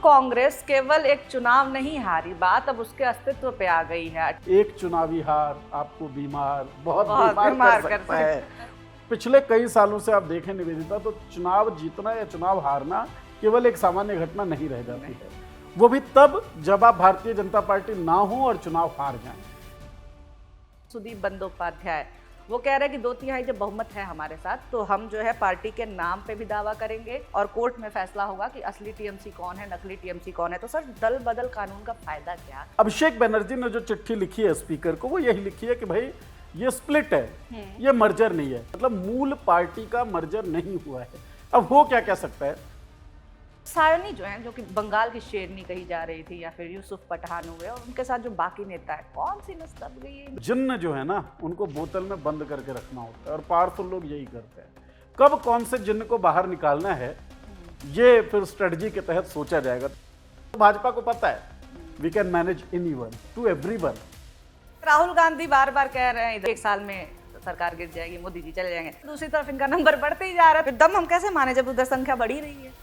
कांग्रेस केवल एक चुनाव नहीं हारी, बात अब उसके अस्तित्व पे आ गई है। एक चुनावी हार आपको बहुत बहुत बीमार कर सकता है। पिछले कई सालों से आप देखें निवेदिता, तो चुनाव जीतना या चुनाव हारना केवल एक सामान्य घटना नहीं रह जाती है। वो भी तब जब आप भारतीय जनता पार्टी ना हो और चुनाव हार जाएं। सुदीप बंदोपाध्याय वो कह रहे हैं कि 2/3 जब बहुमत है हमारे साथ, तो हम जो है पार्टी के नाम पे भी दावा करेंगे और कोर्ट में फैसला होगा कि असली टीएमसी कौन है, नकली टीएमसी कौन है। तो सर, दल बदल कानून का फायदा क्या? अभिषेक बनर्जी ने जो चिट्ठी लिखी है स्पीकर को, वो यही लिखी है कि भाई ये स्प्लिट है, ये मर्जर नहीं है, मतलब मूल पार्टी का मर्जर नहीं हुआ है। अब हो क्या कह सकता है? सायोनी जो है, जो कि बंगाल की शेरनी कही जा रही थी, या फिर यूसुफ पठान हुए, और उनके साथ जो बाकी नेता है, कौन सी नस दब गई है? जिन्न जो है ना, उनको बोतल में बंद करके रखना होता है और पावरफुल लोग यही करते हैं। कब कौन से जिन्न को बाहर निकालना है, ये फिर स्ट्रेटजी के तहत सोचा जाएगा। तो भाजपा को पता है we can manage anyone to everyone. Rahul Gandhi बार बार कह रहे हैं 1 साल में सरकार गिर जाएगी, मोदी जी चले जाएंगे। दूसरी तरफ इनका नंबर बढ़ते ही जा रहा है, फिर दम हम कैसे माने जब उधर संख्या बढ़ी रही है?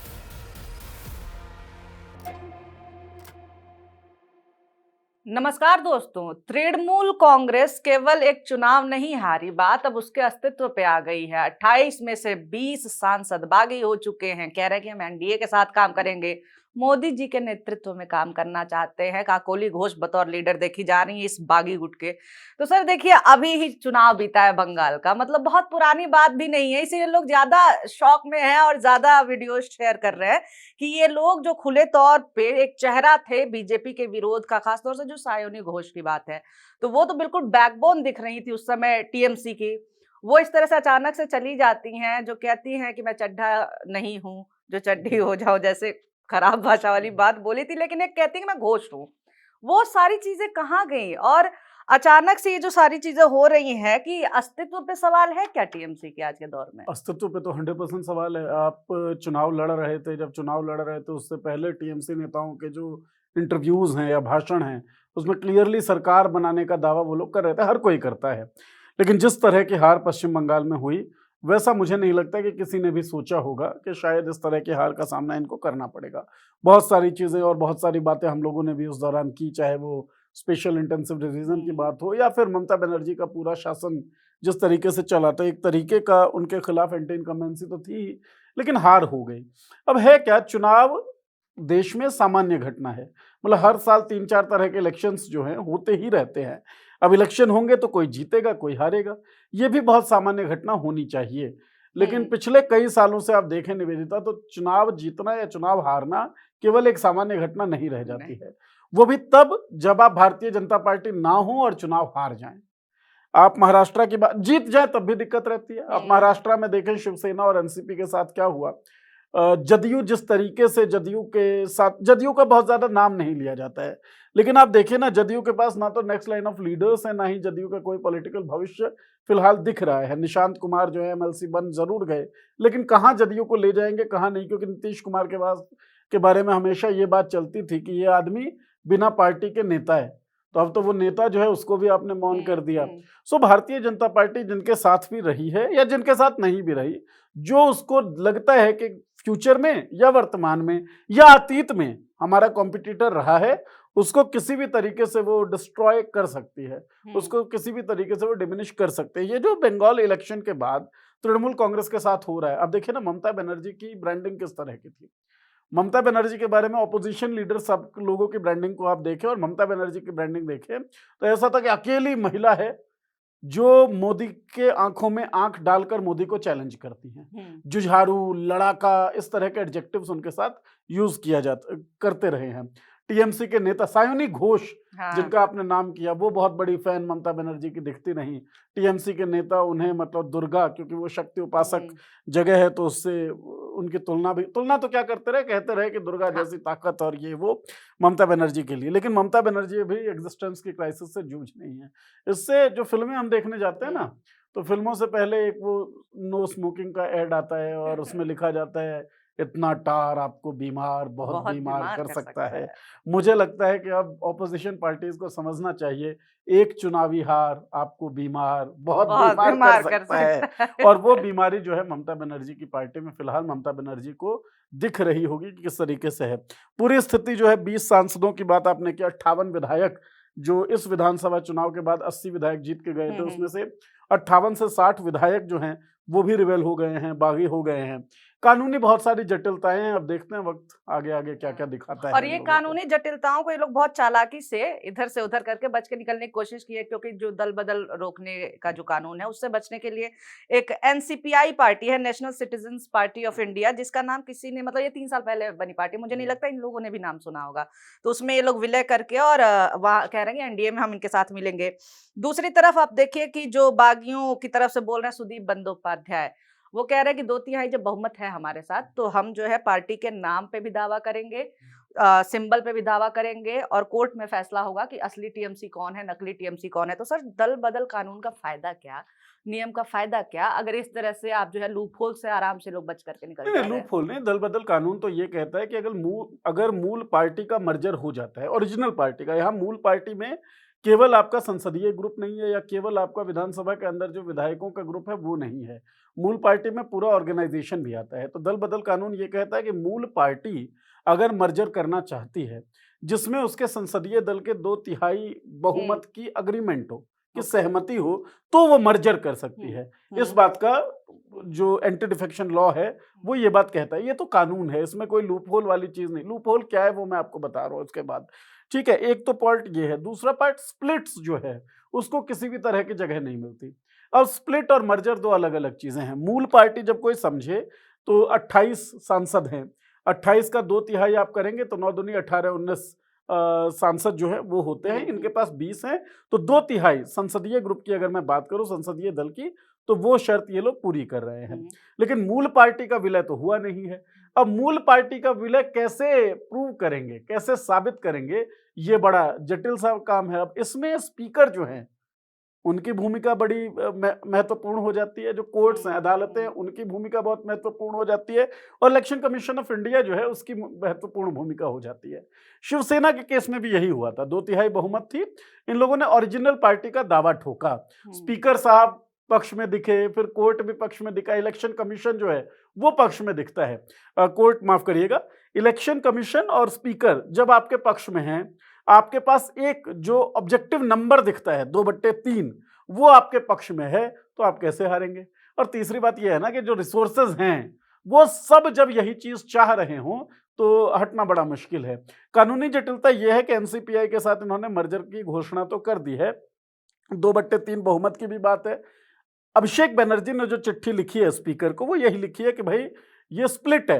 नमस्कार दोस्तों, तृणमूल कांग्रेस केवल एक चुनाव नहीं हारी, बात अब उसके अस्तित्व पे आ गई है। 28 में से 20 सांसद बागी हो चुके हैं, कह रहे हैं कि हम एनडीए के साथ काम करेंगे, मोदी जी के नेतृत्व में काम करना चाहते हैं। काकोली घोष बतौर लीडर देखी जा रही है इस बागी गुट के। तो सर देखिए, अभी ही चुनाव बीता है बंगाल का, मतलब बहुत पुरानी बात भी नहीं है, इसीलिए लोग ज्यादा शौक में हैं और ज्यादा वीडियो शेयर कर रहे हैं कि ये लोग जो खुले तौर पे एक चेहरा थे बीजेपी के विरोध का, खासतौर से जो सायोनी घोष की बात है, तो वो तो बिल्कुल बैकबोन दिख रही थी उस समय टीएमसी की। वो इस तरह से अचानक से चली जाती हैं, जो कहती हैं कि मैं चड्ढा नहीं हूं, जो चड्ढी हो जाओ, जैसे खराब भाषा वाली बात बोली थी, लेकिन एक कहती है कि मैं घोष हूं। वो सारी चीजें कहाँ गई? और अचानक से ये जो सारी चीजें हो रही हैं, कि अस्तित्व पे सवाल है क्या टीएमसी के आज के दौर में? अस्तित्व पे तो 100% सवाल है। आप चुनाव लड़ रहे थे, जब चुनाव लड़ रहे थे उससे पहले टीएमसी नेताओं के जो इंटरव्यूज हैं या भाषण हैं, उसमें क्लियरली सरकार बनाने का दावा वो लोग कर रहे थे। हर कोई करता है, लेकिन जिस तरह की हार पश्चिम बंगाल में हुई, वैसा मुझे नहीं लगता कि किसी ने भी सोचा होगा कि शायद इस तरह की हार का सामना इनको करना पड़ेगा। बहुत सारी चीज़ें और बहुत सारी बातें हम लोगों ने भी उस दौरान की, चाहे वो स्पेशल इंटेंसिव रिवीजन की बात हो या फिर ममता बनर्जी का पूरा शासन जिस तरीके से चला था। एक तरीके का उनके खिलाफ एंटी इनकम्बेंसी तो थी, लेकिन हार हो गई। अब है क्या, चुनाव देश में सामान्य घटना है, मतलब हर साल 3-4 तरह के इलेक्शंस जो हैं होते ही रहते हैं। अब इलेक्शन होंगे तो कोई जीतेगा, कोई हारेगा, ये भी बहुत सामान्य घटना होनी चाहिए। लेकिन पिछले कई सालों से आप देखें निवेदिता, तो चुनाव जीतना या चुनाव हारना केवल एक सामान्य घटना नहीं रह जाती है। वो भी तब जब आप भारतीय जनता पार्टी ना हो और चुनाव हार जाएं। आप महाराष्ट्र की बात जीत जाए तब भी दिक्कत रहती है। आप महाराष्ट्र में देखें शिवसेना और एनसीपी के साथ क्या हुआ। जदयू जिस तरीके से, जदयू के साथ, जदयू का बहुत ज्यादा नाम नहीं लिया जाता है, लेकिन आप देखिए ना, जदयू के पास ना तो नेक्स्ट लाइन ऑफ लीडर्स है, ना ही जदयू का कोई पॉलिटिकल भविष्य फिलहाल दिख रहा है। निशांत कुमार जो है एमएलसी बन जरूर गए, लेकिन कहाँ जदयू को ले जाएंगे, कहाँ नहीं, क्योंकि नीतीश कुमार के बारे में हमेशा ये बात चलती थी कि ये आदमी बिना पार्टी के नेता है। तो अब तो वो नेता जो है उसको भी आपने मौन कर दिया। सो भारतीय जनता पार्टी जिनके साथ भी रही है या जिनके साथ नहीं भी रही, जो उसको लगता है कि फ्यूचर में या वर्तमान में या अतीत में हमारा कॉम्पिटिटर रहा है, उसको किसी भी तरीके से वो डिस्ट्रॉय कर सकती है, उसको किसी भी तरीके से वो डिमिनिश कर सकते हैं। ये जो बंगाल इलेक्शन के बाद तृणमूल कांग्रेस के साथ हो रहा है, अब देखिए ना, ममता बनर्जी की ब्रांडिंग किस तरह की थी। ममता बनर्जी के बारे में ऑपोजिशन लीडर सब लोगों की ब्रांडिंग को आप देखें और ममता बनर्जी की ब्रांडिंग देखें, तो ऐसा था कि अकेली महिला है जो मोदी के आंखों में आंख डालकर मोदी को चैलेंज करती हैं। जुझारू, लड़ाका, इस तरह के एडजेक्टिव्स उनके साथ यूज करते रहे हैं। टीएमसी के नेता सायोनी घोष, जिनका आपने नाम किया, वो बहुत बड़ी फैन ममता बनर्जी की दिखती नहीं। टीएमसी के नेता उन्हें, मतलब दुर्गा, क्योंकि वो शक्ति उपासक जगह है, तो उससे उनकी तुलना तो क्या करते रहे, कहते रहे कि दुर्गा जैसी ताकत और ये वो ममता बनर्जी के लिए। लेकिन ममता बनर्जी भी एग्जिस्टेंस की क्राइसिस से जूझ रही है। इससे जो फिल्में हम देखने जाते हैं ना, तो फिल्मों से पहले एक वो नो स्मोकिंग का एड आता है और उसमें लिखा जाता है इतना टार आपको बहुत बीमार कर सकता है। मुझे लगता है कि अब ऑपोजिशन पार्टीज को समझना चाहिए, एक चुनावी हार आपको बहुत बीमार कर सकता है। और वो बीमारी जो है ममता बनर्जी की पार्टी में फिलहाल ममता बनर्जी को दिख रही होगी कि किस तरीके से है। पूरी स्थिति जो है 20 सांसदों की बात आपने की, 58 विधायक जो इस विधानसभा चुनाव के बाद 80 विधायक जीत के गए थे, उसमें से 58 से 60 विधायक जो हैं वो भी रिबेल हो गए हैं, बागी हो गए हैं। कानूनी बहुत सारी जटिलताएं हैं, अब देखते हैं वक्त आगे आगे क्या क्या दिखाता है और इन ये लोगों को। कानूनी जटिलताओं को ये लोग बहुत चालाकी से इधर से उधर करके बच के निकलने की कोशिश की है, क्योंकि जो दल बदल रोकने का जो कानून है उससे बचने के लिए एक एनसीपीआई पार्टी है, national citizens party of India, जिसका नाम किसी ने, मतलब ये 3 साल पहले बनी पार्टी, मुझे नहीं लगता इन लोगों ने भी नाम सुना होगा। तो उसमें ये लोग विलय करके और वहाँ कह रहे हैं एनडीए में हम इनके साथ मिलेंगे। दूसरी तरफ आप देखिए कि जो बागियों की तरफ से बोल रहे हैं सुदीप बंदोपाध्याय, वो कह रहे हैं कि 2/3 जब बहुमत है हमारे साथ तो हम जो है पार्टी के नाम पे भी दावा करेंगे, सिंबल पे भी दावा करेंगे और कोर्ट में फैसला होगा कि असली टीएमसी कौन है, नकली टीएमसी कौन है। तो सर, दल बदल कानून का फायदा क्या, नियम का फायदा क्या, अगर इस तरह से आप जो है लूप होल से आराम से लोग बच करके निकल नहीं जा नहीं, रहे लूप हैं। होल नहीं, दल बदल कानून तो ये कहता है कि अगर मूल पार्टी का मर्जर हो जाता है, ओरिजिनल पार्टी का, यहाँ मूल पार्टी में केवल आपका संसदीय ग्रुप नहीं है या केवल आपका विधानसभा के अंदर जो विधायकों का ग्रुप है वो नहीं है, मूल पार्टी में पूरा ऑर्गेनाइजेशन भी आता है। तो दल बदल कानून ये कहता है कि मूल पार्टी अगर मर्जर करना चाहती है, जिसमें उसके संसदीय दल के 2/3 हम्म। बहुमत की अग्रीमेंट हो, कि ओके। सहमति हो, तो वो मर्जर कर सकती हम्म। है। इस हम्म। बात का जो एंटी डिफेक्शन लॉ है वो ये बात कहता है। ये तो कानून है, इसमें कोई लूप होल वाली चीज नहीं। लूप होल क्या है वो मैं आपको बता रहा हूँ उसके बाद। ठीक है, एक तो पार्ट ये है। दूसरा पार्ट स्प्लिट्स जो है उसको किसी भी तरह की जगह नहीं मिलती। अब स्प्लिट और मर्जर दो अलग अलग चीजें हैं। मूल पार्टी जब कोई समझे तो 28 सांसद हैं, 28 का 2/3 आप करेंगे तो 9 दूनी 18, 19 सांसद जो है वो होते हैं। इनके पास 20 हैं, तो 2/3 संसदीय ग्रुप की अगर मैं बात करूं, संसदीय दल की, तो वो शर्त ये लोग पूरी कर रहे हैं। लेकिन मूल पार्टी का विलय तो हुआ नहीं है। अब मूल पार्टी का विलय कैसे प्रूव करेंगे, कैसे साबित करेंगे, ये बड़ा जटिल सा काम है। अब इसमें स्पीकर जो हैं उनकी भूमिका बड़ी महत्वपूर्ण हो जाती है। जो कोर्ट्स हैं, अदालतें हैं, उनकी भूमिका बहुत महत्वपूर्ण हो जाती है। और इलेक्शन कमीशन ऑफ इंडिया जो है उसकी महत्वपूर्ण भूमिका हो जाती है। शिवसेना के केस में भी यही हुआ था, 2/3 बहुमत थी। इन लोगों ने ओरिजिनल पार्टी का दावा ठोका। स्पीकर साहब पक्ष में दिखे, फिर कोर्ट भी पक्ष में दिखा, इलेक्शन कमीशन जो है वो पक्ष में दिखता है। कोर्ट माफ करिएगा, इलेक्शन कमीशन और स्पीकर जब आपके पक्ष में हैं, आपके पास एक जो ऑब्जेक्टिव नंबर दिखता है 2/3, वो आपके पक्ष में है, तो आप कैसे हारेंगे। और तीसरी बात यह है ना कि जो रिसोर्सेज हैं वो सब जब यही चीज चाह रहे हों तो हटना बड़ा मुश्किल है। कानूनी जटिलता यह है कि एनसीपीआई के साथ इन्होंने मर्जर की घोषणा तो कर दी है, 2/3 बहुमत की भी बात है। अभिषेक बनर्जी ने जो चिट्ठी लिखी है स्पीकर को, वो यही लिखी है कि भाई ये स्प्लिट है,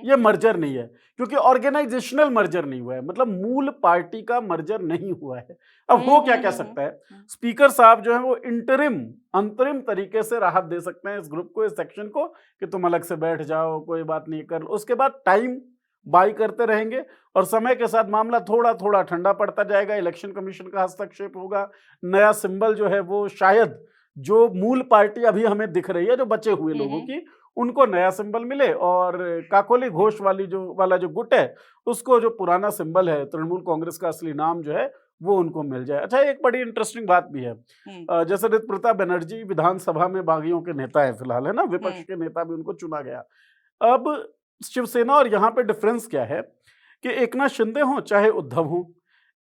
ये मर्जर नहीं है, क्योंकि ऑर्गेनाइजेशनल मर्जर नहीं हुआ है, मतलब मूल पार्टी का मर्जर नहीं हुआ है। अब हो क्या कह सकता है स्पीकर साहब जो है वो अंतरिम तरीके से राहत दे सकते हैं इस ग्रुप को, इस सेक्शन को, कि तुम अलग से बैठ जाओ, कोई बात नहीं कर लो। उसके बाद टाइम बाई करते रहेंगे और समय के साथ मामला थोड़ा थोड़ा ठंडा पड़ता जाएगा। इलेक्शन कमीशन का हस्तक्षेप होगा, नया सिंबल जो है वो शायद जो मूल पार्टी अभी हमें दिख रही है, जो बचे हुए लोगों की, उनको नया सिंबल मिले और काकोली घोष वाला जो गुट है उसको जो पुराना सिंबल है तृणमूल कांग्रेस का असली नाम जो है वो उनको मिल जाए। अच्छा, एक बड़ी इंटरेस्टिंग बात भी है, जैसे ऋतुप्रताप बनर्जी विधानसभा में बागियों के नेता है फिलहाल, है ना, विपक्ष के नेता भी उनको चुना गया। अब शिवसेना और यहाँ पे डिफरेंस क्या है कि एकनाथ शिंदे हो चाहे उद्धव हो,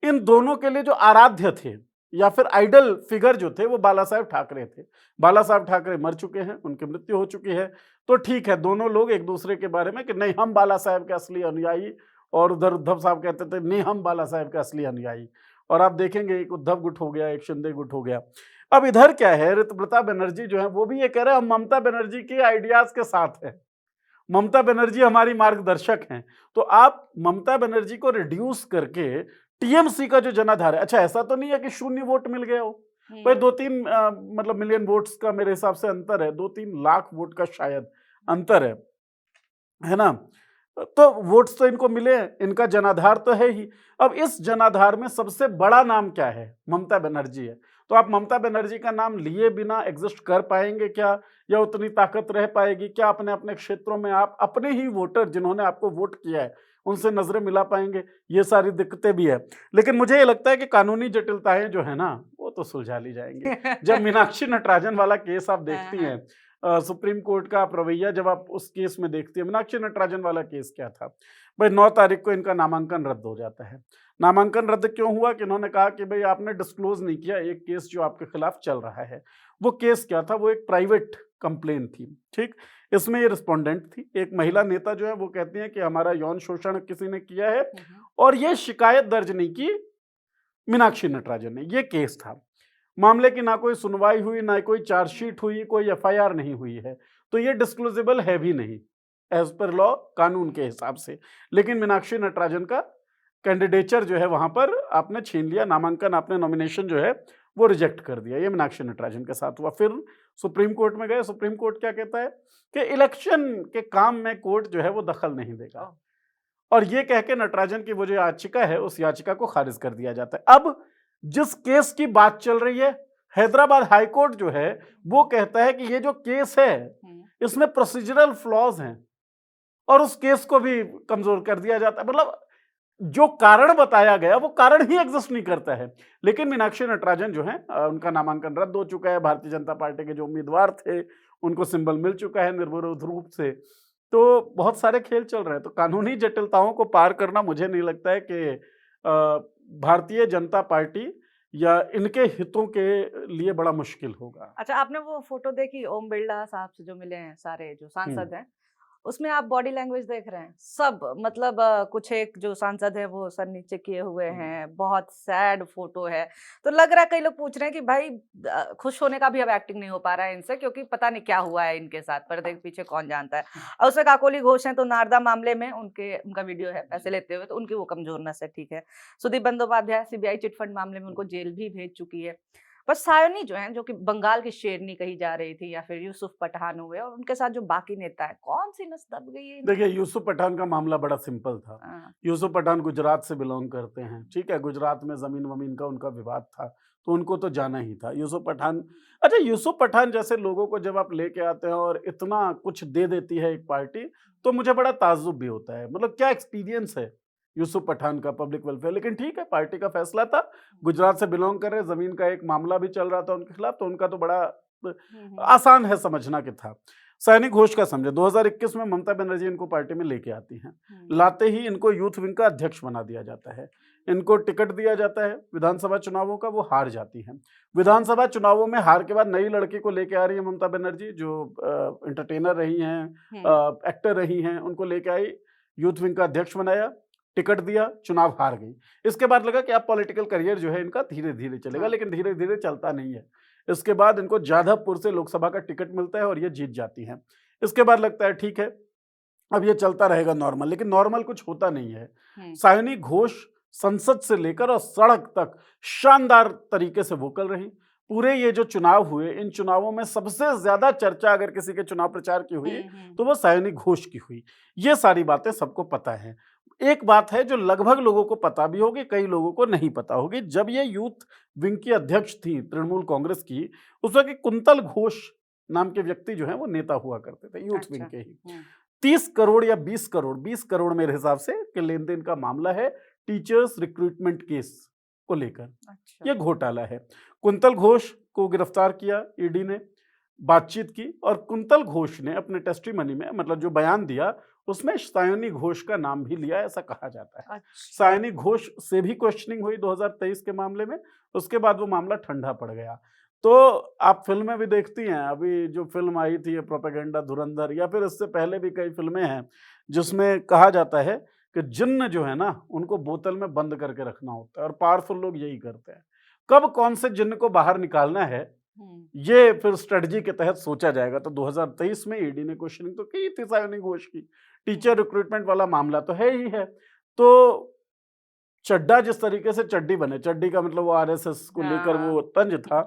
इन दोनों के लिए जो आराध्य थे या फिर आइडल फिगर जो थे वो बाला साहेब ठाकरे थे। बाला साहेब ठाकरे मर चुके हैं, उनकी मृत्यु हो चुकी है, तो ठीक है, दोनों लोग एक दूसरे के बारे में कि नहीं हम बाला साहेब के असली अनुयायी, और उधर उद्धव साहब कहते थे नहीं हम बाला साहेब के असली अनुयायी। और आप देखेंगे एक उद्धव गुट हो गया, एक शिंदे गुट हो गया। अब इधर क्या है, ऋतुप्रताप बनर्जी जो है वो भी ये कह रहे हैं हम ममता बनर्जी के आइडियाज के साथ है, ममता बनर्जी हमारी मार्गदर्शक हैं। तो आप ममता बनर्जी को रिड्यूस करके टीएमसी का जो जनाधार है, अच्छा ऐसा तो नहीं है कि 0 वोट मिल गया हो, भाई 2-3 मतलब मिलियन वोट्स का मेरे हिसाब से अंतर है, 2-3 लाख वोट का शायद अंतर है ना। तो वोट्स तो इनको मिले, इनका जनाधार तो है ही। अब इस जनाधार में सबसे बड़ा नाम क्या है, ममता बनर्जी है। तो आप ममता बनर्जी का नाम लिए बिना एग्जिस्ट कर पाएंगे क्या, या उतनी ताकत रह पाएगी क्या अपने अपने क्षेत्रों में, आप अपने ही वोटर जिन्होंने आपको वोट किया है उनसे नजरें मिला पाएंगे, ये सारी दिक्कतें भी है। लेकिन मुझे ये लगता है कि कानूनी जटिलताएं जो है ना वो तो सुलझा ली जाएंगी। जब मीनाक्षी नटराजन वाला केस आप देखती हैं, सुप्रीम कोर्ट का आप रवैया जब आप उस केस में देखते हैं, मीनाक्षी नटराजन वाला केस क्या था भाई, 9 तारीख को इनका नामांकन रद्द हो जाता है। नामांकन रद्द क्यों हुआ कि इन्होंने कहा कि भाई आपने डिस्क्लोज नहीं किया एक केस जो आपके खिलाफ चल रहा है। वो केस क्या था, वो एक प्राइवेट कंप्लेन थी, ठीक। इसमें ये रिस्पोंडेंट थी, एक महिला नेता जो है वो कहती है कि हमारा यौन शोषण किसी ने किया है और ये शिकायत दर्ज नहीं की मीनाक्षी नटराजन ने। ये केस था, मामले की ना कोई सुनवाई हुई, ना कोई चार्जशीट हुई, कोई एफआईआर नहीं हुई है, तो ये डिस्क्लोजेबल है भी नहीं एज पर लॉ, कानून के हिसाब से। लेकिन मीनाक्षी नटराजन का कैंडिडेचर जो है वहां पर आपने छीन लिया, नामांकन आपने, नॉमिनेशन जो है वो रिजेक्ट कर दिया। ये मीनाक्षी नटराजन के साथ हुआ। फिर सुप्रीम कोर्ट में गए, सुप्रीम कोर्ट क्या कहता है कि इलेक्शन के काम में कोर्ट जो है वो दखल नहीं देगा, और ये कह के नटराजन की वो जो याचिका है उस याचिका को खारिज कर दिया जाता है। अब जिस केस की बात चल रही है, हैदराबाद हाई कोर्ट जो है वो कहता है कि ये जो केस है इसमें प्रोसीजरल फ्लॉज हैं और उस केस को भी कमजोर कर दिया जाता है। मतलब जो कारण बताया गया वो कारण ही एग्जिस्ट नहीं करता है। लेकिन मीनाक्षी नटराजन जो है उनका नामांकन रद्द हो चुका है, भारतीय जनता पार्टी के जो उम्मीदवार थे उनको सिंबल मिल चुका है निर्विरोध रूप से। तो बहुत सारे खेल चल रहे हैं, तो कानूनी जटिलताओं को पार करना मुझे नहीं लगता है कि भारतीय जनता पार्टी या इनके हितों के लिए बड़ा मुश्किल होगा। अच्छा, आपने वो फोटो देखी ओम बिरला साहब से जो मिले हैं सारे जो सांसद हैं, उसमें आप बॉडी लैंग्वेज देख रहे हैं सब, मतलब कुछ एक जो सांसद है वो सर नीचे किए हुए हैं, बहुत सैड फोटो है। तो लग रहा है कई लोग पूछ रहे हैं कि भाई खुश होने का भी अब एक्टिंग नहीं हो पा रहा है इनसे, क्योंकि पता नहीं क्या हुआ है इनके साथ, पर्दे के पीछे कौन जानता है। और उसमें काकोली घोष हैं, तो नारदा मामले में उनका वीडियो है पैसे लेते हुए, तो उनकी वो कमजोर नस है, ठीक है। सुदीप बंदोपाध्याय सीबीआई चिटफंड मामले में उनको जेल भी भेज चुकी है। पर सायोनी जो है, जो कि बंगाल की शेरनी कही जा रही थी, या फिर यूसुफ पठान हुए, और उनके साथ जो बाकी नेता है, कौन सी नस दब गई है? देखिए, यूसुफ पठान का मामला बड़ा सिंपल था। यूसुफ पठान गुजरात से बिलोंग करते हैं, ठीक है। गुजरात में जमीन वमीन का उनका विवाद था, तो उनको तो जाना ही था। यूसुफ पठान, अच्छा, यूसुफ पठान जैसे लोगों को जब आप लेके आते हैं और इतना कुछ दे देती है एक पार्टी, तो मुझे बड़ा ताज्जुब भी होता है। मतलब क्या एक्सपीरियंस है यूसुफ पठान का पब्लिक वेलफेयर। लेकिन ठीक है, पार्टी का फैसला था, गुजरात से बिलोंग कर रहे, जमीन का एक मामला भी चल रहा था उनके खिलाफ, तो उनका तो बड़ा आसान है समझना कि था। सैनिक घोष का समझे, 2021 में ममता बनर्जी इनको पार्टी में लेके आती हैं। लाते ही इनको यूथ विंग का अध्यक्ष बना दिया जाता है, इनको टिकट दिया जाता है विधानसभा चुनावों का, वो हार जाती हैं। विधानसभा चुनावों में हार के बाद नई लड़की को लेके आ रही है ममता बनर्जी, जो एंटरटेनर रही हैं, एक्टर रही हैं, उनको लेके आई, यूथ विंग का अध्यक्ष बनाया, टिकट दिया, चुनाव हार गई। इसके बाद लगा कि अब पॉलिटिकल करियर जो है इनका धीरे धीरे चलेगा, लेकिन धीरे धीरे चलता नहीं है। इसके बाद इनको जाधवपुर से लोकसभा का टिकट मिलता है और ये जीत जाती हैं। इसके बाद लगता है ठीक है अब ये चलता रहेगा नॉर्मल, लेकिन नॉर्मल कुछ होता नहीं है। सायोनी घोष संसद से लेकर और सड़क तक शानदार तरीके से वोकल रही। पूरे ये जो चुनाव हुए, इन चुनावों में सबसे ज्यादा चर्चा अगर किसी के चुनाव प्रचार की हुई तो वो सायोनी घोष की हुई। ये सारी बातें सबको पता है। एक बात है जो लगभग लोगों को पता भी होगी, कई लोगों को नहीं पता होगी। जब ये यूथ विंग की अध्यक्ष थी तृणमूल कांग्रेस की, उस वक्त कुंतल घोष नाम के व्यक्ति जो है वो नेता हुआ करते थे यूथ विंग के ही। 30 करोड़ या 20 करोड़ मेरे हिसाब से के लेन देन का मामला है टीचर्स रिक्रूटमेंट केस को लेकर। यह घोटाला है। कुंतल घोष को गिरफ्तार किया ईडी ने, बातचीत की, और कुंतल घोष ने अपने टेस्टिमनी में, मतलब जो बयान दिया, उसमें सायोनी घोष का नाम भी लिया, ऐसा कहा जाता है। सायोनी घोष से भी क्वेश्चनिंग हुई 2023 के मामले में, उसके बाद वो मामला ठंडा पड़ गया। तो आप फिल्में भी देखती हैं, अभी जो फिल्म आई थी प्रोपेगेंडा धुरंधर, या फिर इससे पहले भी कई फिल्में हैं जिसमें कहा जाता है कि जिन्न जो है ना उनको बोतल में बंद करके रखना होता है, और पावरफुल लोग यही करते हैं। कब कौन से जिन्न को बाहर निकालना है ये फिर स्ट्रेटजी के तहत सोचा जाएगा। तो 2023 में ईडी ने क्वेश्चनिंग तो की थी सायोनी घोष की। टीचर रिक्रूटमेंट वाला मामला तो है ही है। तो चड्डा जिस तरीके से चड्डी बने, चड्डी का मतलब वो आरएसएस को लेकर वो तंज था,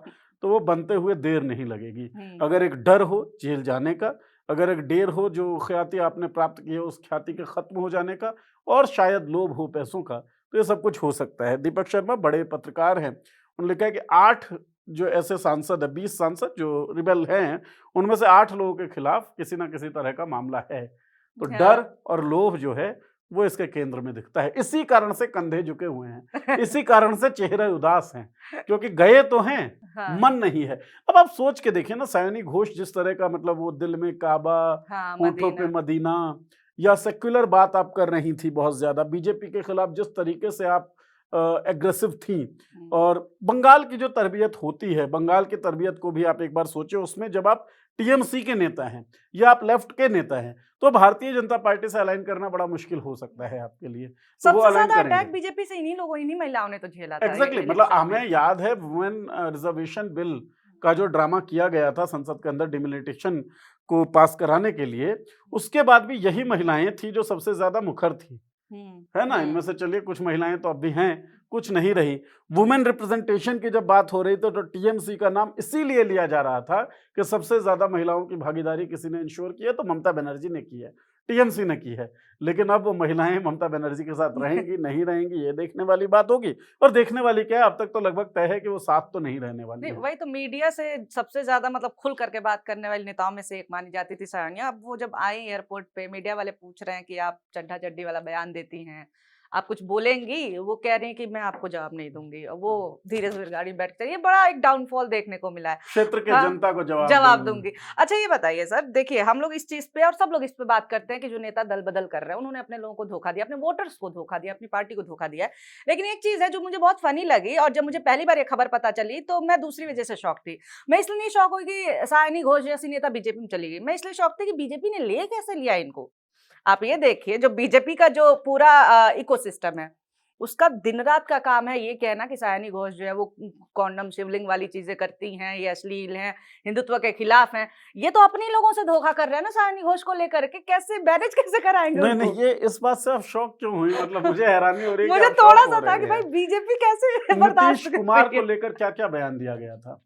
तो वो बनते हुए देर नहीं लगेगी। अगर एक डर हो जेल जाने का, अगर एक डेर हो जो ख्याति आपने प्राप्त की है उस ख्याति के खत्म हो जाने का, और शायद लोभ हो पैसों का, तो ये सब कुछ हो सकता है। दीपक शर्मा बड़े पत्रकार हैं, उन्होंने लिखा है कि 8 जो ऐसे सांसद है, 20 सांसद जो रिबेल हैं, उनमें से 8 लोगों के खिलाफ किसी ना किसी तरह का मामला है। तो डर और लोभ जो है वो इसके केंद्र में दिखता है। इसी कारण से कंधे झुके हुए हैं, इसी कारण से चेहरे उदास हैं, क्योंकि गए तो हैं, हाँ, मन नहीं है। अब आप सोच के देखिए ना, सायनी घोष जिस तरह का, मतलब वो दिल में काबा, हाँ, होठों पे मदीना। मदीना, या सेक्युलर बात आप कर रही थी बहुत ज्यादा, बीजेपी के खिलाफ जिस तरीके से आप एग्रेसिव थी, और बंगाल की जो तरबियत होती है, बंगाल की तरबियत को भी आप एक बार सोचे, उसमें जब आप टीएमसी के नेता हैं या आप लेफ्ट के नेता हैं, तो भारतीय जनता पार्टी से अलाइन करना बड़ा मुश्किल हो सकता है आपके लिए, तो वो सबसे अलाइन ज्यादा करेंगे। अटैक बीजेपी से इन्हीं लोगों, इन्हीं महिलाओं ने तो झेला था एग्जैक्टली, मतलब इलेक्शन में। हमें याद है वुमेन रिजर्वेशन बिल का जो ड्रामा किया गया था संसद के अंदर डिमिलिटेशन को पास कराने के लिए, उसके बाद भी यही महिलाएं थी जो सबसे ज्यादा मुखर थी, है ना। इनमें से चलिए कुछ महिलाएं तो अब भी हैं, कुछ नहीं रही। वुमेन रिप्रेजेंटेशन की जब बात हो रही तो टीएमसी का नाम इसीलिए लिया जा रहा था कि सबसे ज्यादा महिलाओं की भागीदारी किसी ने इंश्योर की है, तो ममता बनर्जी ने की है, टीएमसी ने की है। लेकिन अब वो महिलाएं ममता बनर्जी के साथ रहेंगी नहीं रहेंगी, ये देखने वाली बात होगी। और देखने वाली क्या है, अब तक तो लगभग तय है कि वो साथ तो नहीं रहने वाली नहीं, है। वही तो मीडिया से सबसे ज्यादा मतलब खुल करके बात करने वाली नेताओं में से एक मानी जाती थी सायनिया। अब वो जब आई एयरपोर्ट पे, मीडिया वाले पूछ रहे हैं कि आप चड्ढा चड्डी वाला बयान देती हैं, आप कुछ बोलेंगी, वो कह रही हैं कि मैं आपको जवाब नहीं दूंगी, और वो धीरे से गाड़ी में बैठ कर, ये बड़ा एक डाउनफॉल देखने को मिला है। क्षेत्र के हाँ, जनता को जवाब दूंगी। अच्छा ये बताइए सर, देखिए हम लोग इस चीज पे और सब लोग इस पे बात करते हैं कि जो नेता दल बदल कर रहे हैं, उन्होंने अपने लोगों को धोखा दिया, अपने वोटर्स को धोखा दिया, अपनी पार्टी को धोखा दिया है। लेकिन एक चीज है जो मुझे बहुत फनी लगी, और जब मुझे पहली बार ये खबर पता चली तो मैं दूसरी वजह से शॉक थी। मैं इसलिए नहीं शॉक हुई कि सायनी घोष जैसी नेता बीजेपी में चली गई, मैं इसलिए शॉक थी कि बीजेपी ने ले कैसे लिया इनको। आप ये देखिए, जो बीजेपी का जो पूरा इकोसिस्टम है, उसका दिन रात का काम है ये कहना कि सायनी घोष जो है वो कॉन्डम शिवलिंग वाली चीजें करती हैं, ये अश्लील हैं, हिंदुत्व के खिलाफ हैं। ये तो अपने लोगों से धोखा कर रहे हैं ना सायनी घोष को लेकर के, कैसे मैनेज कैसे कराएंगे नहीं उनको? नहीं, ये इस बात से आप शॉक क्यों हुई? मतलब मुझे हैरानी हो रही है कि मुझे आप थोड़ा शॉक सा हो था रहे कि भाई हैं। बीजेपी कैसे नीतीश बर्दाश्त कर कुमार रही को है। लेकर क्या क्या बयान दिया गया था?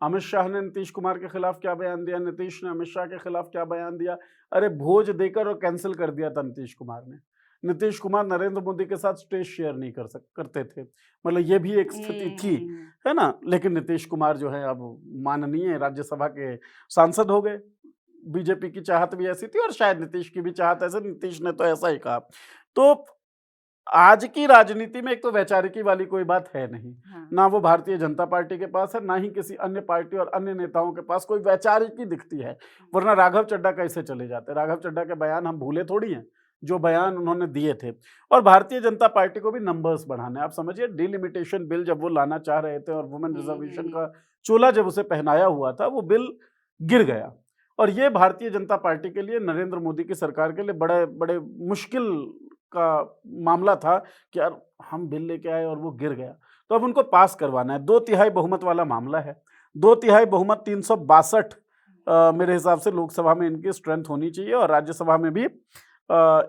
अमित शाह ने नीतीश कुमार के खिलाफ क्या बयान दिया, नीतीश ने अमित शाह के खिलाफ क्या बयान दिया? अरे भोज देकर और कैंसिल कर दिया था नीतीश कुमार ने। नीतीश कुमार नरेंद्र मोदी के साथ स्टेज शेयर नहीं करते थे, मतलब ये भी एक स्थिति थी, है ना। लेकिन नीतीश कुमार जो है अब माननीय राज्यसभा के सांसद हो गए। बीजेपी की चाहत भी ऐसी थी और शायद नीतीश की भी चाहत ऐसे, नीतीश ने तो ऐसा ही कहा। तो आज की राजनीति में एक तो वैचारिकी वाली कोई बात है नहीं, हाँ। ना वो भारतीय जनता पार्टी के पास है, ना ही किसी अन्य पार्टी और अन्य नेताओं के पास कोई वैचारिकी दिखती है। वरना राघव चड्ढा कैसे चले जाते? राघव चड्ढा के बयान हम भूले थोड़ी हैं, जो बयान उन्होंने दिए थे। और भारतीय जनता पार्टी को भी नंबर्स बढ़ाने, आप समझिए डिलिमिटेशन बिल जब वो लाना चाह रहे थे और वुमेन रिजर्वेशन का चोला जब उसे पहनाया हुआ था, वो बिल गिर गया। और ये भारतीय जनता पार्टी के लिए, नरेंद्र मोदी की सरकार के लिए बड़े बड़े मुश्किल का मामला था कि यार हम बिल लेके आए और वो गिर गया, तो अब उनको पास करवाना है। 2/3 बहुमत वाला मामला है, 2/3 बहुमत 362 मेरे हिसाब से लोकसभा में इनकी स्ट्रेंथ होनी चाहिए, और राज्यसभा में भी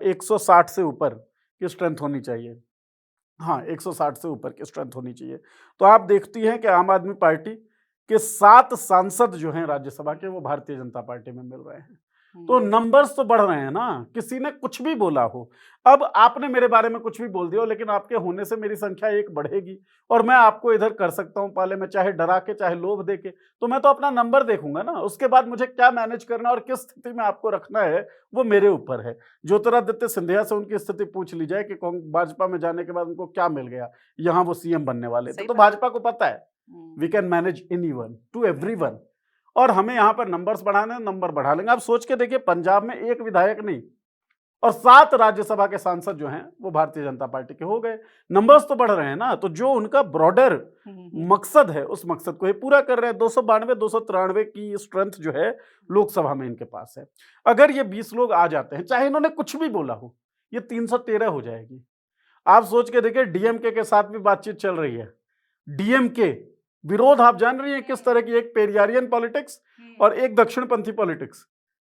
160 से ऊपर की स्ट्रेंथ होनी चाहिए। हाँ, 160 से ऊपर की स्ट्रेंथ होनी चाहिए। तो आप देखती हैं कि आम आदमी पार्टी के 7 सांसद जो हैं राज्यसभा के, वो भारतीय जनता पार्टी में मिल रहे हैं। तो नंबर्स तो बढ़ रहे हैं ना, किसी ने कुछ भी बोला हो। अब आपने मेरे बारे में कुछ भी बोल दिया हो, लेकिन आपके होने से मेरी संख्या 1 बढ़ेगी, और मैं आपको इधर कर सकता हूं पाले में, चाहे डरा के चाहे लोभ दे के। तो मैं तो अपना नंबर देखूंगा ना, उसके बाद मुझे क्या मैनेज करना और किस स्थिति में आपको रखना है वो मेरे ऊपर है। ज्योतिरादित्य सिंधिया से उनकी स्थिति पूछ ली जाए कि भाजपा में जाने के बाद उनको क्या मिल गया, यहाँ वो सीएम बनने वाले थे। तो भाजपा को पता है we can manage anyone to everyone, और हमें यहाँ पर नंबर्स बढ़ाने, नंबर बढ़ा लेंगे। आप सोच के देखिए, पंजाब में 1 विधायक नहीं और 7 राज्यसभा के सांसद जो हैं वो भारतीय जनता पार्टी के हो गए। नंबर्स तो बढ़ रहे हैं ना, तो जो उनका ब्रॉडर मकसद है उस मकसद को ये पूरा कर रहे हैं। 292 293 की स्ट्रेंथ जो है लोकसभा में इनके पास है। अगर ये 20 लोग आ जाते हैं, चाहे इन्होंने कुछ भी बोला हो, ये 313 हो जाएगी। आप सोच के देखिए, डीएमके के साथ भी बातचीत चल रही है। डीएमके विरोध आप जान रही हैं किस तरह की, एक पेरियारियन पॉलिटिक्स और एक दक्षिणपंथी पॉलिटिक्स,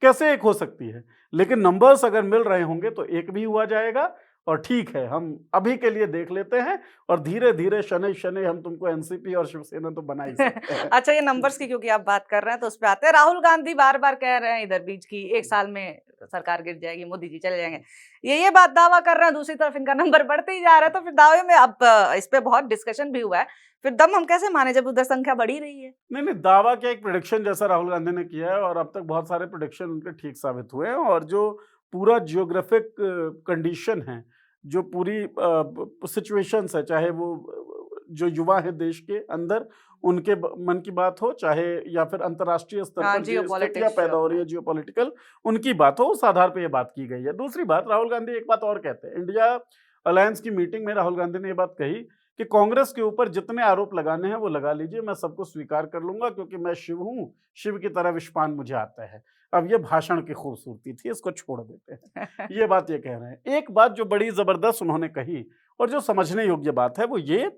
कैसे एक हो सकती है। लेकिन नंबर्स अगर मिल रहे होंगे तो एक भी हुआ जाएगा, और ठीक है, हम अभी के लिए देख लेते हैं, और धीरे धीरे शनै शनै हम तुमको एनसीपी और शिवसेना तो बना ही सकते हैं। अच्छा, ये नंबर्स की क्योंकि आप बात कर रहे हैं तो उस पे आते हैं। राहुल गांधी बार बार कह रहे हैं इधर बीच की 1 साल में सरकार गिर जाएगी, मोदी जी चले जाएंगे, ये बात दावा कर रहे हैं, दूसरी तरफ इनका नंबर बढ़ते ही जा रहा है। तो फिर दावे में अब इस पे बहुत डिस्कशन भी हुआ है, फिर दम हम कैसे माने जब उधर संख्या बढ़ी रही है? नहीं, दावा क्या, एक प्रेडिक्शन जैसा राहुल गांधी ने किया है, और अब तक बहुत सारे प्रेडिक्शन उनके ठीक साबित हुए हैं। और जो पूरा जियोग्राफिक कंडीशन है, जो पूरी सिचुएशंस है, चाहे वो जो युवा है देश के अंदर उनके मन की बात हो, चाहे या फिर अंतर्राष्ट्रीय स्तर हाँ, पर जो स्थितियां जियोपॉलिटिक्स पैदा जो हो रही अपना। है जियोपॉलिटिकल, उनकी बात हो, उस आधार पर यह बात की गई है। दूसरी बात, राहुल गांधी एक बात और कहते हैं, इंडिया अलायंस की मीटिंग में राहुल गांधी ने यह बात कही कि कांग्रेस के ऊपर जितने आरोप लगाने हैं वो लगा लीजिए, मैं सबको स्वीकार कर लूंगा क्योंकि मैं शिव हूं, शिव की तरह विषपान मुझे आता है। अब ये भाषण की खूबसूरती थी, इसको छोड़ देते हैं। ये बात ये कह रहे हैं। एक बात जो बड़ी जबरदस्त उन्होंने कही और जो समझने योग्य बात है वो ये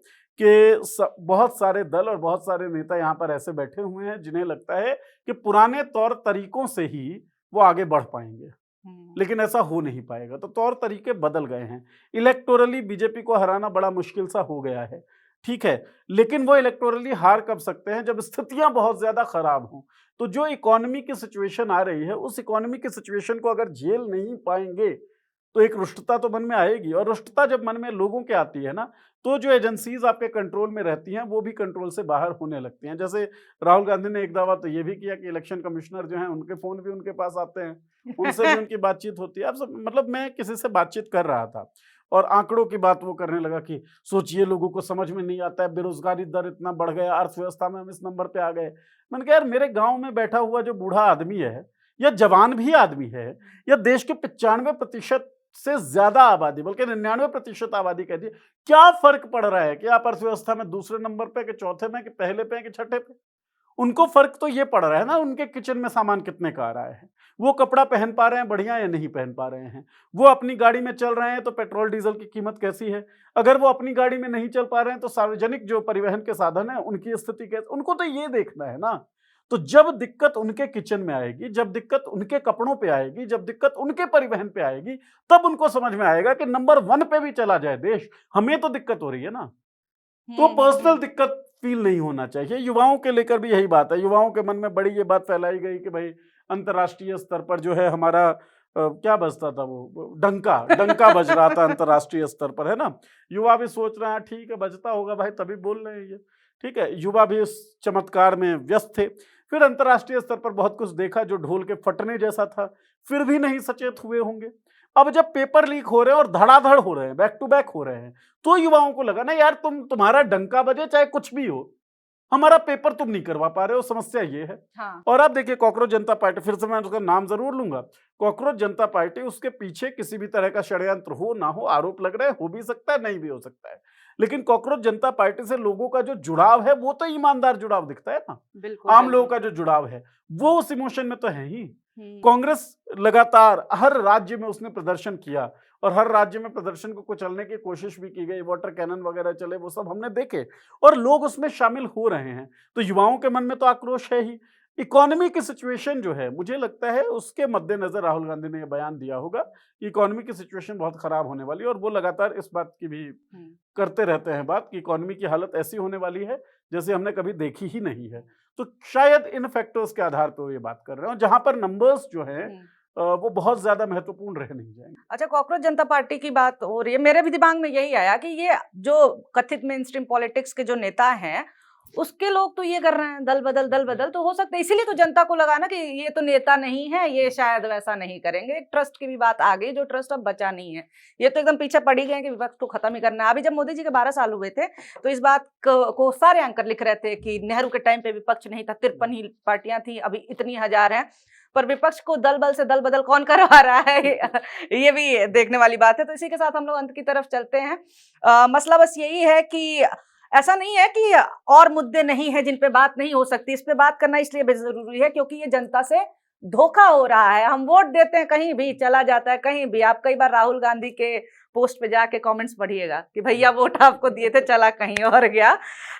कि बहुत सारे दल और बहुत सारे नेता यहाँ पर ऐसे बैठे हुए हैं जिन्हें लगता है कि पुराने तौर तरीकों से ही वो आगे बढ़ पाएंगे, लेकिन ऐसा हो नहीं पाएगा। तो तौर तरीके बदल गए हैं। इलेक्टोरली बीजेपी को हराना बड़ा मुश्किल सा हो गया है, ठीक है, लेकिन वो इलेक्टोरली हार कब सकते हैं, जब स्थितियां बहुत ज्यादा खराब हों। तो जो इकोनॉमी की सिचुएशन आ रही है, उस इकोनॉमी की सिचुएशन को अगर झेल नहीं पाएंगे तो एक रुष्टता तो मन में आएगी, और रुष्टता जब मन में लोगों के आती है ना, तो जो एजेंसीज आपके कंट्रोल में रहती हैं वो भी कंट्रोल से बाहर होने लगती हैं। जैसे राहुल गांधी ने एक दावा तो ये भी किया कि इलेक्शन कमिश्नर जो हैं उनके फोन भी उनके पास आते हैं, उनसे भी उनकी बातचीत होती है। अब सब मतलब मैं किसी से बातचीत कर रहा था और आंकड़ों की बात वो करने लगा कि सोचिए लोगों को समझ में नहीं आता है, बेरोजगारी दर इतना बढ़ गया, अर्थव्यवस्था में हम इस नंबर पे आ गए। मैंने कहा यार, मेरे गांव में बैठा हुआ जो बूढ़ा आदमी है या जवान भी आदमी है या देश के 95% से ज्यादा आबादी, बल्कि 99% आबादी कह दी, क्या फर्क पड़ रहा है कि आप अर्थव्यवस्था में दूसरे नंबर पे कि चौथे में कि पहले पे कि छठे पे? उनको फर्क तो ये पड़ रहा है ना, उनके किचन में सामान कितने का आ रहा है, वो कपड़ा पहन पा रहे हैं बढ़िया या नहीं पहन पा रहे हैं, वो अपनी गाड़ी में चल रहे हैं तो पेट्रोल डीजल की कीमत कैसी है, अगर वो अपनी गाड़ी में नहीं चल पा रहे हैं तो सार्वजनिक जो परिवहन के साधन है उनकी स्थिति कैसी, उनको तो ये देखना है ना। तो जब दिक्कत उनके किचन में आएगी, जब दिक्कत उनके कपड़ों पे आएगी, जब दिक्कत उनके परिवहन पे आएगी, तब उनको समझ में आएगा कि नंबर 1 पे भी चला जाए देश, हमें तो दिक्कत हो रही है ना। तो पर्सनल दिक्कत फील नहीं होना चाहिए। युवाओं के लेकर भी यही बात है। युवाओं के मन में बड़ी ये बात फैलाई गई कि भाई अंतर्राष्ट्रीय स्तर पर जो है हमारा क्या बजता था, वो डंका डंका बज रहा था अंतर्राष्ट्रीय स्तर पर, है ना। युवा भी सोच रहे हैं ठीक है बजता होगा भाई तभी बोल रहे हैं ये, ठीक है। युवा भी इस चमत्कार में व्यस्त थे। फिर अंतर्राष्ट्रीय स्तर पर बहुत कुछ देखा जो ढोल के फटने जैसा था, फिर भी नहीं सचेत हुए होंगे। अब जब पेपर लीक हो रहे हैं और धड़ाधड़ हो रहे हैं, बैक टू बैक हो रहे हैं, तो युवाओं को लगा ना यार तुम्हारा डंका बजे चाहे कुछ भी हो, हमारा पेपर तुम नहीं करवा पा रहे हो, समस्या ये है। हाँ। और आप देखिए कॉकरोच जनता पार्टी, फिर से मैं उसका नाम जरूर लूंगा, कॉकरोच जनता पार्टी, उसके पीछे किसी भी तरह का षड्यंत्र हो ना हो, आरोप लग रहा है, हो भी सकता है नहीं भी हो सकता है, लेकिन कॉकरोच जनता पार्टी से लोगों का जो जुड़ाव है वो तो ईमानदार जुड़ाव दिखता है ना। बिल्कुल आम लोगों का जो जुड़ाव है वो उस इमोशन में तो है ही। कांग्रेस लगातार हर राज्य में उसने प्रदर्शन किया और हर राज्य में प्रदर्शन को कुचलने की कोशिश भी की गई, वाटर कैनन वगैरह चले, वो सब हमने देखे और लोग उसमें शामिल हो रहे हैं। तो युवाओं के मन में तो आक्रोश है ही। इकोनॉमी की सिचुएशन जो है, मुझे लगता है उसके मद्देनजर राहुल गांधी ने यह बयान दिया होगा कि इकोनॉमी की सिचुएशन बहुत खराब होने वाली है, और वो लगातार इस बात की भी करते रहते हैं बात कि इकोनॉमी की हालत ऐसी होने वाली है जैसे हमने कभी देखी ही नहीं है। तो शायद इन फैक्टर्स के आधार पर वो ये बात कर रहे हैं, जहां पर नंबर्स जो हैं वो बहुत ज्यादा महत्वपूर्ण रह नहीं जाएंगे। अच्छा, कॉकरोच जनता पार्टी की बात हो रही है, मेरे भी दिमाग में यही आया कि ये जो कथित मेन स्ट्रीम पॉलिटिक्स के जो नेता हैं उसके लोग तो ये कर रहे हैं दल बदल, तो हो सकता है इसीलिए तो जनता को लगा ना कि ये तो नेता नहीं है, ये शायद वैसा नहीं करेंगे। एक ट्रस्ट की भी बात आ गई, जो ट्रस्ट अब बचा नहीं है। ये तो एकदम पीछे पड़ी गए कि विपक्ष को खत्म ही करना है। अभी जब मोदी जी के 12 साल हुए थे तो इस बात को सारे एंकर लिख रहे थे कि नेहरू के टाइम पे विपक्ष नहीं था, 53 ही पार्टियां थी, अभी इतनी हजार हैं, पर विपक्ष को दल बल से दल बदल कौन करवा रहा है, ये भी देखने वाली बात है। तो इसी के साथ हम लोग अंत की तरफ चलते हैं। मसला बस यही है कि ऐसा नहीं है कि और मुद्दे नहीं है जिन पे बात नहीं हो सकती, इस पे बात करना इसलिए जरूरी है क्योंकि ये जनता से धोखा हो रहा है। हम वोट देते हैं, कहीं भी चला जाता है, कहीं भी। आप कई बार राहुल गांधी के पोस्ट पे जाके कमेंट्स पढ़िएगा कि भैया वोट आपको दिए थे, चला कहीं और गया।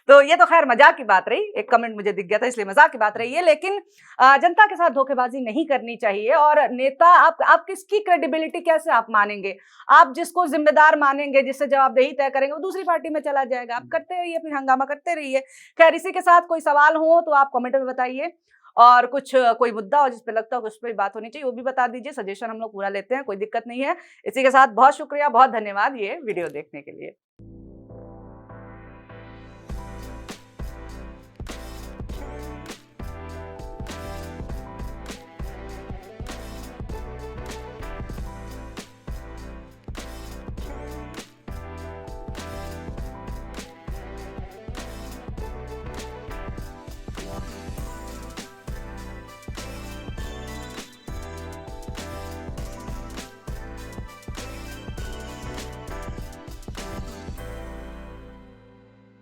तो ये तो खैर मजाक की बात रही, एक कमेंट मुझे दिख गया था इसलिए मजाक की बात रही है, लेकिन जनता के साथ धोखेबाजी नहीं करनी चाहिए। और नेता, आप किसकी क्रेडिबिलिटी कैसे आप मानेंगे? आप जिसको जिम्मेदार मानेंगे, जिससे जवाबदेही तय करेंगे, वो दूसरी पार्टी में चला जाएगा। आप करते रहिए, फिर हंगामा करते रहिए। खैर, इसी के साथ कोई सवाल हो तो आप कमेंट में बताइए, और कुछ कोई मुद्दा हो जिस पे लगता हो उस पर बात होनी चाहिए वो भी बता दीजिए। सजेशन हम लोग पूरा लेते हैं, कोई दिक्कत नहीं है। इसी के साथ बहुत शुक्रिया, बहुत धन्यवाद ये वीडियो देखने के लिए।